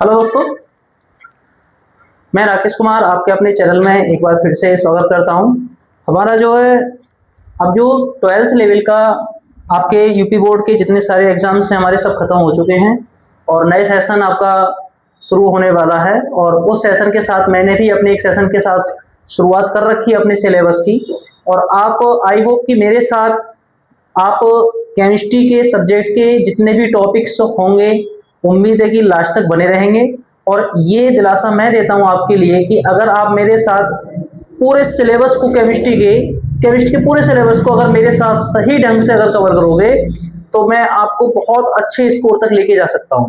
Hello दोस्तों, मैं राकेश कुमार आपके अपने चैनल में एक बार फिर से स्वागत करता हूं। हमारा जो है अब जो 12th लेवल का आपके यूपी बोर्ड के जितने सारे एग्जाम्स हैं हमारे सब खत्म हो चुके हैं और नए सेशन आपका शुरू होने वाला है। और उस सेशन के साथ मैंने भी अपने एक सेशन के साथ शुरुआत कर रखी है अपने सिलेबस की। और आप आई होप कि मेरे साथ आप केमिस्ट्री के सब्जेक्ट के जितने भी टॉपिक्स होंगे उम्मीद है कि लास्ट तक बने रहेंगे। और ये दिलासा मैं देता हूं आपके लिए कि अगर आप मेरे साथ पूरे सिलेबस को केमिस्ट्री के पूरे सिलेबस को अगर मेरे साथ सही ढंग से अगर कवर करोगे तो मैं आपको बहुत अच्छे स्कोर तक लेके जा सकता हूं।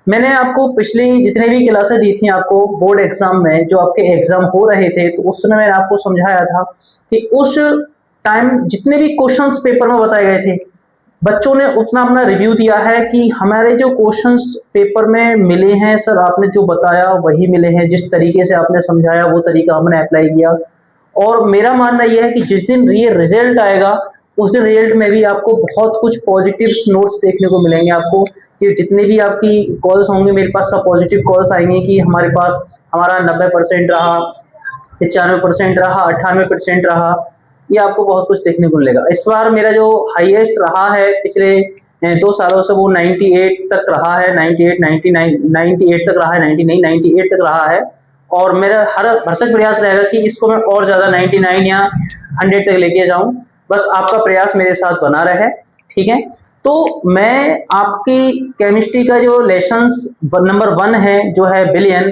मैंने आपको पिछली जितने भी क्लासें दी थी आपको बोर्ड एग्जाम में, जो आपके एग्जाम हो रहे थे, तो उस समय मैंने आपको समझाया था कि उस टाइम जितने भी क्वेश्चंस पेपर में बताए गए थे बच्चों ने उतना अपना रिव्यू दिया है कि हमारे जो क्वेश्चंस पेपर में मिले हैं सर, आपने जो बताया वही मिले हैं, जिस तरीके से आपने समझाया वो तरीका हमने अप्लाई किया। और मेरा मानना यह है कि जिस दिन ये रिजल्ट आएगा उस दिन रिजल्ट में भी आपको बहुत कुछ पॉजिटिव नोट्स देखने को मिलेंगे। आपको कि जितने भी आपकी कॉल्स होंगे मेरे पास सब पॉजिटिव कॉल्स आएंगे कि हमारे पास हमारा 90% रहा, 95% रहा, 98% रहा। ये आपको बहुत कुछ देखने को मिलेगा। इस बार मेरा जो हाईएस्ट रहा है पिछले 2 सालों से वो 98 तक रहा है, 98, 99, 98 तक रहा है, 90 नहीं 98 तक रहा है। और मेरा हर भरसक प्रयास रहेगा कि इसको मैं और ज़्यादा 99 या 100 तक लेके जाऊं। बस आपका प्रयास मेरे साथ बना रहे, ठीक है। तो मैं आपकी केमिस्ट्री का जो लेसन्स नंबर 1 है जो है बिलियन,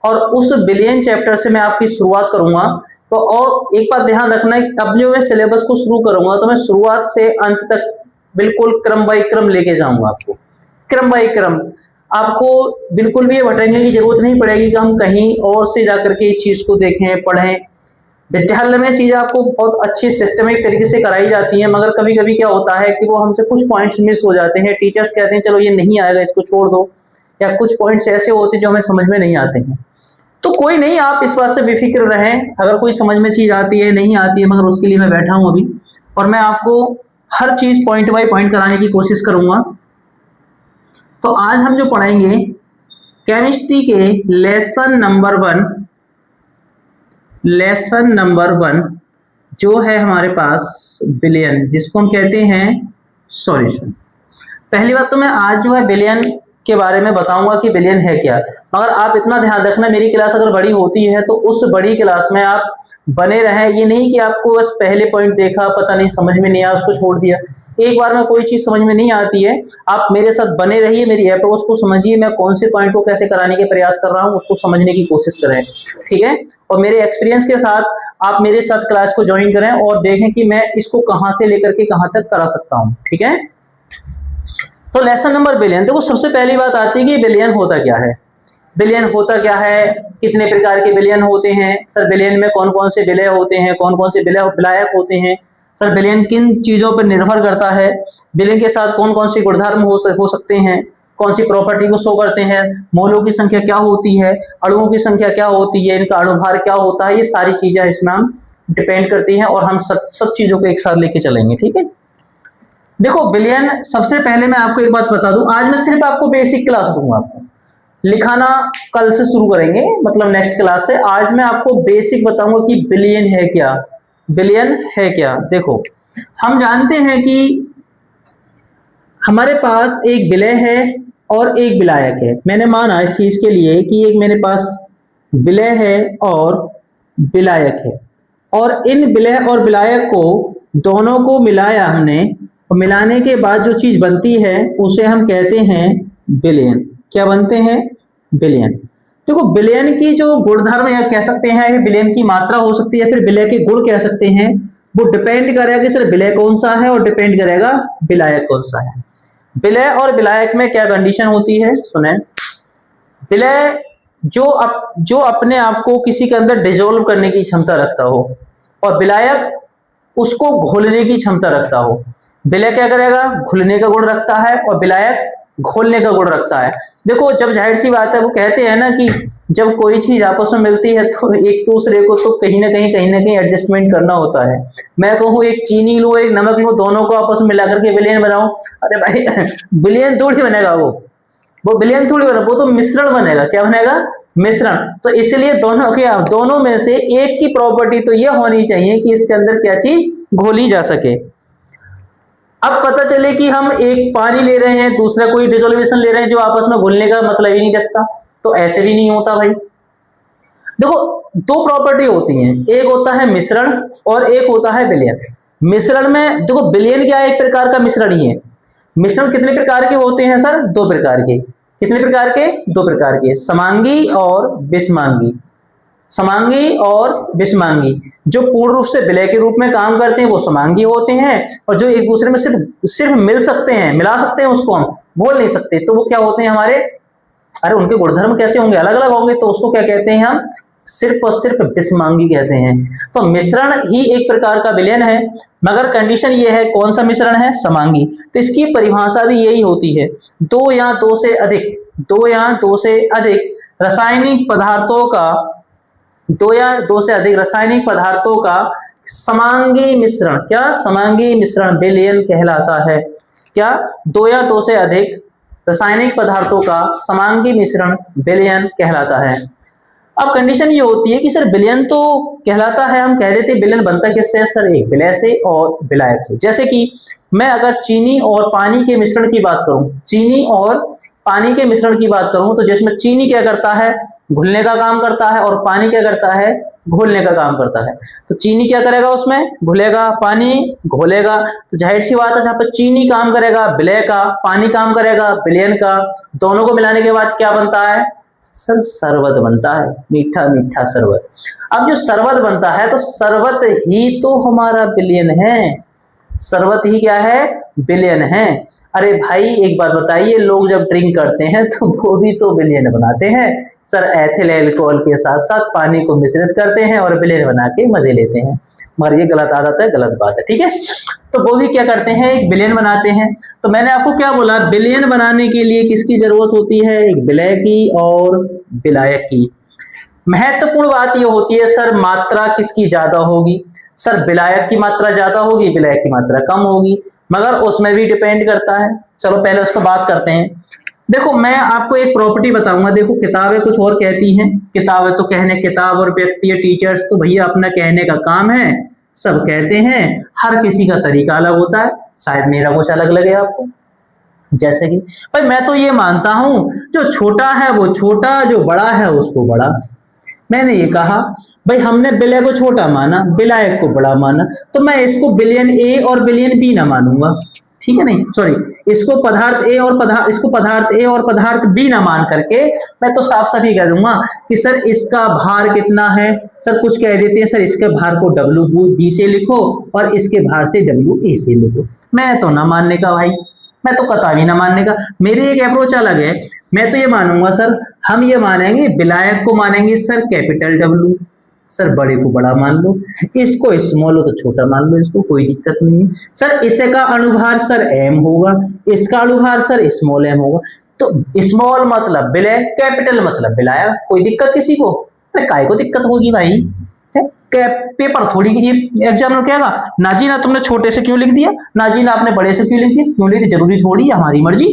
और उस बिलियन चैप्टर से मैं आपकी शुरुआत करूंगा। तो और एक बात ध्यान रखना है, अब जो मैं सिलेबस को शुरू करूंगा तो मैं शुरुआत से अंत तक बिल्कुल क्रम बाई क्रम लेके जाऊंगा आपको, क्रम बाई क्रम। आपको बिल्कुल भी ये भटकने की जरूरत नहीं पड़ेगी कि हम कहीं और से जाकर के इस चीज को देखें पढ़ें। विद्यालय में चीजें आपको बहुत अच्छी सिस्टमेटिक तरीके से कराई जाती हैं, मगर कभी कभी क्या होता है कि वो हमसे कुछ पॉइंट्स मिस हो जाते हैं। टीचर्स कहते हैं चलो ये नहीं आएगा इसको छोड़ दो, या कुछ पॉइंट्स ऐसे होते हैं जो हमें समझ में नहीं आते हैं। तो कोई नहीं, आप इस बात से बेफिक्र रहें। अगर कोई समझ में चीज आती है नहीं आती है, मगर उसके लिए मैं बैठा हूं अभी, और मैं आपको हर चीज पॉइंट बाय पॉइंट कराने की कोशिश करूंगा। तो आज हम जो पढ़ेंगे केमिस्ट्री के लेसन नंबर 1 जो है हमारे पास बिलियन, जिसको हम कहते हैं सॉल्यूशन। पहली बात तो मैं आज जो है बिलियन के बारे में बताऊंगा कि बिलियन है क्या। मगर आप इतना ध्यान रखना, मेरी क्लास अगर बड़ी होती है तो उस बड़ी क्लास में आप बने रहें। ये नहीं कि आपको बस पहले पॉइंट देखा पता नहीं समझ में नहीं आया उसको छोड़ दिया। एक बार में कोई चीज समझ में नहीं आती है, आप मेरे साथ बने रहिए, मेरी अप्रोच को समझिए, मैं कौन से पॉइंट को कैसे कराने के प्रयास कर रहा हूँ उसको समझने की कोशिश करें, ठीक है। और मेरे एक्सपीरियंस के साथ आप मेरे साथ क्लास को ज्वाइन करें और देखें कि मैं इसको कहाँ से लेकर के कहाँ तक करा सकता हूँ, ठीक है। तो लेसन नंबर बिलियन, देखो सबसे पहली बात आती है कि बिलियन होता क्या है। बिलियन होता क्या है, कितने प्रकार के बिलियन होते हैं सर, बिलियन में कौन कौन से विलय होते हैं, कौन कौन से विलय विलायक होते हैं सर, बिलियन किन चीजों पर निर्भर करता है, बिलियन के साथ कौन कौन से गुणधर्म हो सकते हैं, कौन सी प्रॉपर्टी को शो करते हैं, मोलों की संख्या क्या होती है, अणुओं की संख्या क्या होती है, इनका अणुभार क्या होता है, ये सारी चीजें इसमें हम डिपेंड करती हैं। और हम सब चीजों को एक साथ लेके चलेंगे, ठीक है। देखो बिलियन, सबसे पहले मैं आपको एक बात बता दूं, आज मैं सिर्फ आपको बेसिक क्लास दूंगा। आपको लिखाना कल से शुरू करेंगे, मतलब नेक्स्ट क्लास से। आज मैं आपको बेसिक बताऊंगा कि बिलियन है क्या, बिलियन है क्या। देखो हम जानते हैं कि हमारे पास एक विलय है और एक विलायक है। मैंने माना इस चीज के लिए कि एक मेरे पास विलय है और विलायक है, और इन विलय और विलायक को दोनों को मिलाया हमने, और मिलाने के बाद जो चीज बनती है उसे हम कहते हैं बिलियन। क्या बनते हैं? बिलियन। देखो बिलियन की जो गुणधर्म या कह सकते हैं बिलियन की मात्रा हो सकती है, फिर विलय के गुण कह सकते हैं। वो डिपेंड करेगा कि सर विलय कौन सा है और डिपेंड करेगा विलायक कौन सा है। विलय और विलायक में क्या कंडीशन होती है सुने। विलय जो अपने आप को किसी के अंदर डिसॉल्व करने की क्षमता रखता हो, और विलायक उसको घोलने की क्षमता रखता हो। विलय क्या करेगा? घुलने का गुण रखता है, और विलायक घोलने का गुण रखता है। देखो जब जाहिर सी बात है, वो कहते हैं ना कि जब कोई चीज आपस में मिलती है तो एक दूसरे को तो कहीं ना कहीं एडजस्टमेंट करना होता है। मैं कहूँ एक चीनी लो एक नमक लो, दोनों को आपस में मिलाकर के विलयन बनाओ, अरे भाई विलयन थोड़ी बनेगा वो। वो विलयन थोड़ी बना, वो तो मिश्रण बनेगा। क्या बनेगा? मिश्रण। तो इसलिए दोनों में से एक की प्रॉपर्टी तो ये होनी चाहिए कि इसके अंदर क्या चीज घोली जा सके। अब पता चले कि हम एक पानी ले रहे हैं, दूसरा कोई डिसोल्यूशन ले रहे हैं जो आपस में घुलने का मतलब ही नहीं रखता, तो ऐसे भी नहीं होता भाई। देखो दो प्रॉपर्टी होती हैं, एक होता है मिश्रण और एक होता है विलयन। मिश्रण में देखो विलयन क्या है? एक प्रकार का मिश्रण ही है। मिश्रण कितने प्रकार के होते हैं सर? दो प्रकार के। कितने प्रकार के? दो प्रकार के, समांगी और विषमांगी। समांगी और विषमांगी। जो पूर्ण रूप से विलय के रूप में काम करते हैं वो समांगी होते हैं, और जो एक दूसरे में सिर्फ सिर्फ मिल सकते हैं, मिला सकते हैं, उसको हम बोल नहीं सकते, तो वो क्या होते हैं हमारे? अरे उनके गुणधर्म कैसे होंगे? अलग अलग होंगे, तो उसको क्या कहते हैं हम? सिर्फ और सिर्फ विषमांगी कहते हैं। तो मिश्रण ही एक प्रकार का विलयन है, मगर कंडीशन ये है, कौन सा मिश्रण है? समांगी। तो इसकी परिभाषा भी यही होती है, दो या दो से अधिक, दो या दो से अधिक रासायनिक पदार्थों का, दो या दो से अधिक रासायनिक पदार्थों का समांगी मिश्रण, क्या? समांगी मिश्रण विलयन कहलाता है। क्या? दो या दो से अधिक रासायनिक पदार्थों का समांगी मिश्रण विलयन कहलाता है। अब कंडीशन ये होती है कि सर विलयन तो कहलाता है, हम कह देते हैं विलयन बनता किससे? सर एक विलय से और विलायक से। जैसे कि मैं अगर चीनी और पानी के मिश्रण की बात करूं, चीनी और पानी के मिश्रण की बात करूं, तो जिसमें चीनी क्या करता है? घुलने का काम करता है, और पानी क्या करता है? घोलने का काम करता है। तो चीनी क्या करेगा? उसमें घुलेगा, पानी घोलेगा। तो जाहिर सी बात है जहां पर चीनी काम करेगा विलय का, पानी काम करेगा विलयन का, दोनों को मिलाने के बाद क्या बनता है? सर शरबत बनता है, मीठा मीठा शरबत। अब जो शरबत बनता है, तो शरबत ही तो हमारा विलयन है। शरबत ही क्या है? विलयन है। अरे भाई एक बात बताइए, लोग जब ड्रिंक करते हैं तो वो भी तो विलयन बनाते हैं सर, एथिल अल्कोहल के साथ साथ पानी को मिश्रित करते हैं और विलयन बना के मजे लेते हैं, मगर ये गलत आदत है, गलत बात है, ठीक है। तो वो भी क्या करते हैं? एक विलयन बनाते हैं। तो मैंने आपको क्या बोला? विलयन बनाने के लिए किसकी जरूरत होती है? एक विलय की और विलायक की। महत्वपूर्ण बात यह होती है सर मात्रा किसकी ज्यादा होगी? सर विलायक की मात्रा ज्यादा होगी, विलायक की मात्रा कम होगी, मगर उसमें भी डिपेंड करता है। चलो पहले उसको बात करते हैं। देखो मैं आपको एक प्रॉपर्टी बताऊंगा, देखो किताबें कुछ और कहती हैं, किताबें तो कहने, किताब और व्यक्ति टीचर्स तो भैया अपना कहने का काम है, सब कहते हैं, हर किसी का तरीका अलग होता है, शायद मेरा कुछ अलग लगे आपको। जैसे कि भाई मैं तो ये मानता हूं जो छोटा है वो छोटा, जो बड़ा है उसको बड़ा। मैंने ये कहा भाई हमने विलय को छोटा माना, विलायक को बड़ा माना, तो मैं इसको विलयन ए और विलयन बी ना मानूंगा, ठीक है, नहीं सॉरी, इसको पदार्थ ए और पदार्थ बी ना मान करके मैं तो साफ साफ ही कह दूंगा कि सर इसका भार कितना है। सर कुछ कह देते हैं सर इसके भार को डब्ल्यू बी से लिखो और इसके भार से डब्ल्यू ए से लिखो। मैं तो ना मानने का भाई, मैं तो कतई ना मानने का, मेरी एक अप्रोच अलग है। मैं तो ये मानूंगा सर, हम ये मानेंगे विलायक को मानेंगे सर कैपिटल डब्ल्यू, सर बड़े को बड़ा मान लो, इसको स्मॉल हो तो छोटा मान लो, इसको कोई दिक्कत नहीं है। सर इसका अनुभार सर एम होगा, इसका अनुभार सर स्मॉल एम होगा, तो स्मॉल मतलब विलय, कैपिटल मतलब विलायक, कोई दिक्कत किसी को? अरे काय को दिक्कत होगी भाई? पेपर थोड़ी, ये एग्जाम में क्या ना जी ना तुमने छोटे से क्यों लिख दिया, ना जी ना आपने बड़े से क्यों लिख दिया, क्यों लिख दिया? जरूरी थोड़ी है, हमारी मर्जी।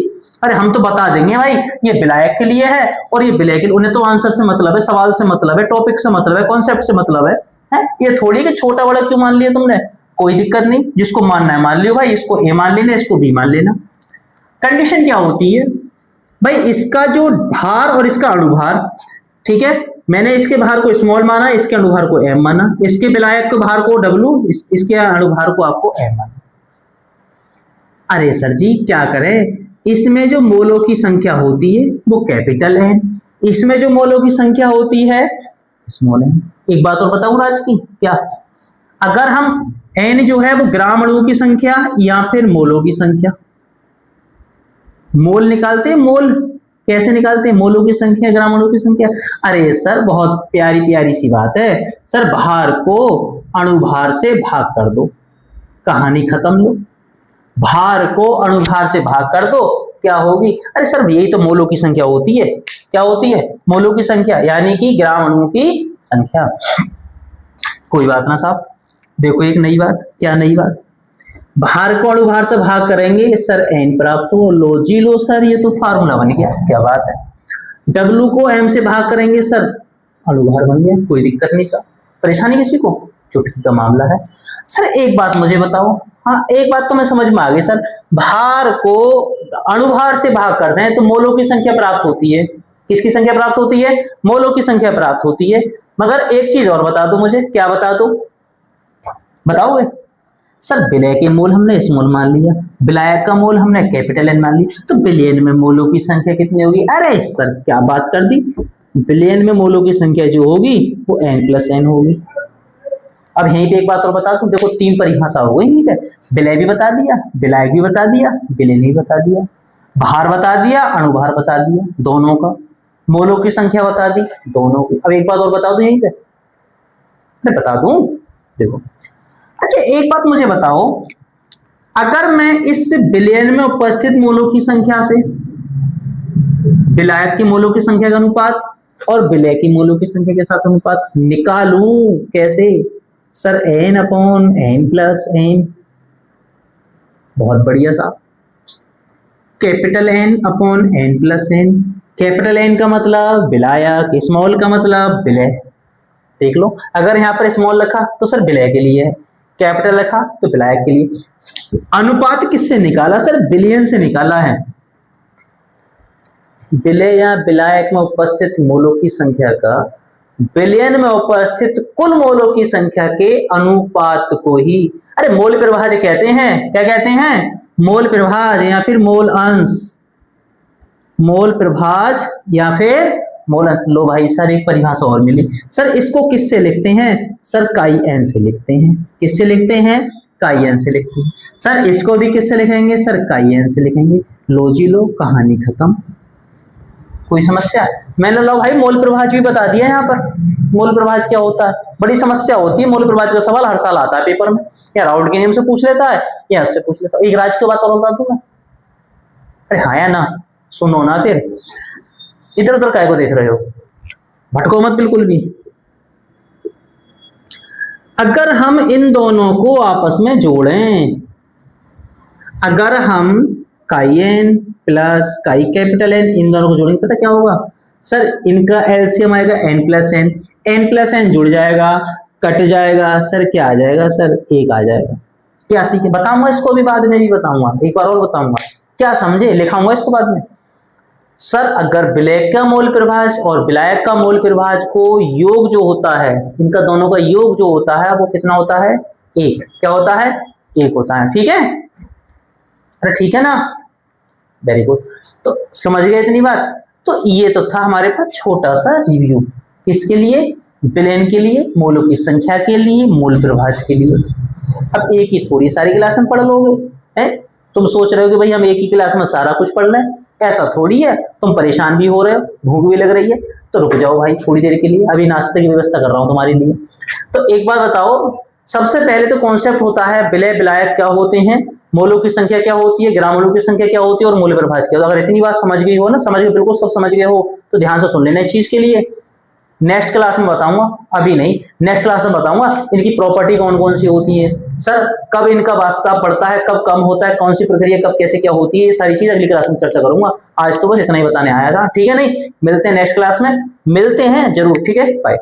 अरे हम तो बता देंगे भाई ये विलायक के लिए है और ये विलय के लिए, उन्हें तो आंसर से मतलब है, सवाल से मतलब है, टॉपिक से मतलब है, कॉन्सेप्ट से मतलब है? ये थोड़ी कि छोटा बड़ा क्यों मान लिया तुमने, कोई दिक्कत नहीं, जिसको मानना है मान लियो भाई, इसको ए मान लेना, इसको बी मान लेना। कंडीशन क्या होती है भाई? इसका जो भार और इसका अनुभार, ठीक है, मैंने इसके भार को स्मॉल माना, इसके अनुभार को एम माना, इसके विलायक के भार को डब्ल्यू, इसके अनुभार को आपको एम माना। अरे सर जी क्या करें, इसमें जो मोलों की संख्या होती है वो कैपिटल है, इसमें जो मोलों की संख्या होती है स्मॉल है। एक बात और बताऊं राज की, क्या अगर हम एन जो है वो ग्राम अणुओं की संख्या या फिर मोलों की संख्या, मोल निकालते हैं, मोल कैसे निकालते हैं? मोलों की संख्या, ग्राम अणुओं की संख्या। अरे सर बहुत प्यारी प्यारी सी बात है सर, भार को अणुभार से भाग कर दो, कहानी खत्म। लो भार को अणुभार से भाग कर दो, क्या होगी? अरे सर यही तो मोलों की संख्या होती है। क्या होती है? मोलों की संख्या, यानी कि ग्राम अणुओं की संख्या। कोई बात ना साहब, देखो एक नई बात। क्या नई बात? भार को अणुभार से भाग करेंगे सर n प्राप्त हो। लो जी लो सर, ये तो फार्मूला बन गया, क्या बात है। W को m से भाग करेंगे सर, अणुभार बन गया, कोई दिक्कत नहीं सर। परेशानी किसी को, चुटकी का मामला है। सर एक बात मुझे बताओ, हाँ एक बात तो मैं समझ में आ गई सर, भार को अणुभार से भाग करते हैं तो मोलों की संख्या प्राप्त होती है। किसकी संख्या प्राप्त होती है? मोलों की संख्या प्राप्त होती है। मगर एक चीज और बता दो मुझे, क्या बता दो, बताओगे? सर विलय के मोल हमने स्मॉल मान लिया, विलायक का मोल हमने कैपिटल एन मान लिया, तो बिलियन में मोलों की संख्या कितनी होगी? अरे सर क्या बात कर दी, बिलियन में मोलों की संख्या जो होगी वो n+n होगी। अब यहीं पे एक बात और बता दूं, देखो 3 परिभाषा हो गई, ठीक है। विलय भी बता दिया, विलायक भी बता दिया, विलयन भी बता दिया, भार बता दिया, अणुभार बता दिया दोनों का, मोलों की संख्या बता दी दोनों की। अब एक बात और बता दूं यहीं पे, मैं बता दूं, देखो अच्छा एक बात मुझे बताओ, अगर मैं इस बिलियन में उपस्थित मोलों की संख्या से विलायक की मोलों की संख्या का अनुपात और विलय की मोलों की संख्या के साथ अनुपात निकालूं, कैसे? सर n/n+n, बहुत बढ़िया साहब, कैपिटल n/n+n, कैपिटल N का मतलब विलायक, स्मॉल का मतलब विलय। देख लो, अगर यहाँ पर स्मॉल रखा तो सर विलय के लिए है, कैपिटल रखा तो विलायक के लिए। अनुपात किससे निकाला? सर बिलियन से निकाला है। विलय या विलायक में उपस्थित मोलों की संख्या का बिलियन में उपस्थित कुल मोलों की संख्या के अनुपात को ही, अरे मोल प्रभाज कहते हैं। क्या कहते हैं? मोल प्रभाज या फिर मोल अंश, मोल प्रभाज या फिर मोल अंश। लो भाई सर एक परिभाषा और मिली सर, इसको किससे लिखते हैं? सर काई एन से लिखते हैं। किससे लिखते हैं? काई एन से लिखते हैं। सर इसको भी किससे लिखेंगे? सर काई एन से लिखेंगे। लो जी लो, कहानी खत्म। कोई समस्या? मैंने लो भाई मोल प्रभाज भी बता दिया यहाँ पर, मोल प्रभाज क्या होता है। बड़ी समस्या होती है मोल प्रभाज का, सवाल हर साल आता है पेपर में, या राउंड के नियम से पूछ लेता है या उससे पूछ लेता है। एक राज की बात और बता दूं मैं, अरे हाँ या ना, सुनो ना, फिर इधर उधर काय को देख रहे हो, भटको मत बिल्कुल भी। अगर हम इन दोनों को आपस में जोड़ें, अगर हम chi N plus chi capital N इन दोनों को जोड़ेंगे, पता क्या होगा? सर इनका एलसीएम आएगा n+n, n+n जुड़ जाएगा, कट जाएगा, सर क्या आ जाएगा? सर 1 आ जाएगा। क्या सीखे? बताऊंगा इसको भी, बाद में भी बताऊंगा, एक बार और बताऊंगा, क्या समझे? लिखाऊंगा इसको बाद में। सर अगर विलयक का मोल प्रभाज और विलायक का मोल प्रभाज को योग जो होता है, इनका दोनों का योग जो होता है वो कितना होता है? 1। क्या होता है? 1 होता है, ठीक है? अरे ठीक है ना, वेरी गुड। तो समझ गए इतनी बात? तो ये तो था हमारे पास छोटा सा रिव्यू, किसके लिए? विलयन के लिए, मोलों की संख्या के लिए, मोल प्रभाज के लिए। अब एक ही थोड़ी सारी क्लास में पढ़ लोगे हैं? तुम सोच रहे हो कि भाई हम एक ही क्लास में सारा कुछ पढ़ लें, ऐसा थोड़ी है। तुम परेशान भी हो रहे हो, भूख भी लग रही है, तो रुक जाओ भाई थोड़ी देर के लिए, अभी नाश्ते की व्यवस्था कर रहा हूं तुम्हारे लिए। तो एक बार बताओ, सबसे पहले तो कॉन्सेप्ट होता है विलय विलायक क्या होते हैं, मोलों की संख्या क्या होती है, ग्राम मोलों की संख्या क्या होती है, और मोल प्रभाज क्या होता है। अगर इतनी बात समझ गई हो ना, समझ गए, बिल्कुल सब समझ गए हो, तो ध्यान से सुन लेना इस चीज के लिए। नेक्स्ट क्लास में बताऊंगा, अभी नहीं, नेक्स्ट क्लास में बताऊंगा इनकी प्रॉपर्टी कौन कौन सी होती है, सर कब इनका वास्ता पड़ता है, कब कम होता है, कौन सी प्रक्रिया कब कैसे क्या होती है, ये सारी चीज अगली क्लास में चर्चा करूंगा। आज तो बस इतना ही बताने आया था, ठीक है? नहीं, मिलते हैं नेक्स्ट क्लास में, मिलते हैं जरूर, ठीक है? बाय।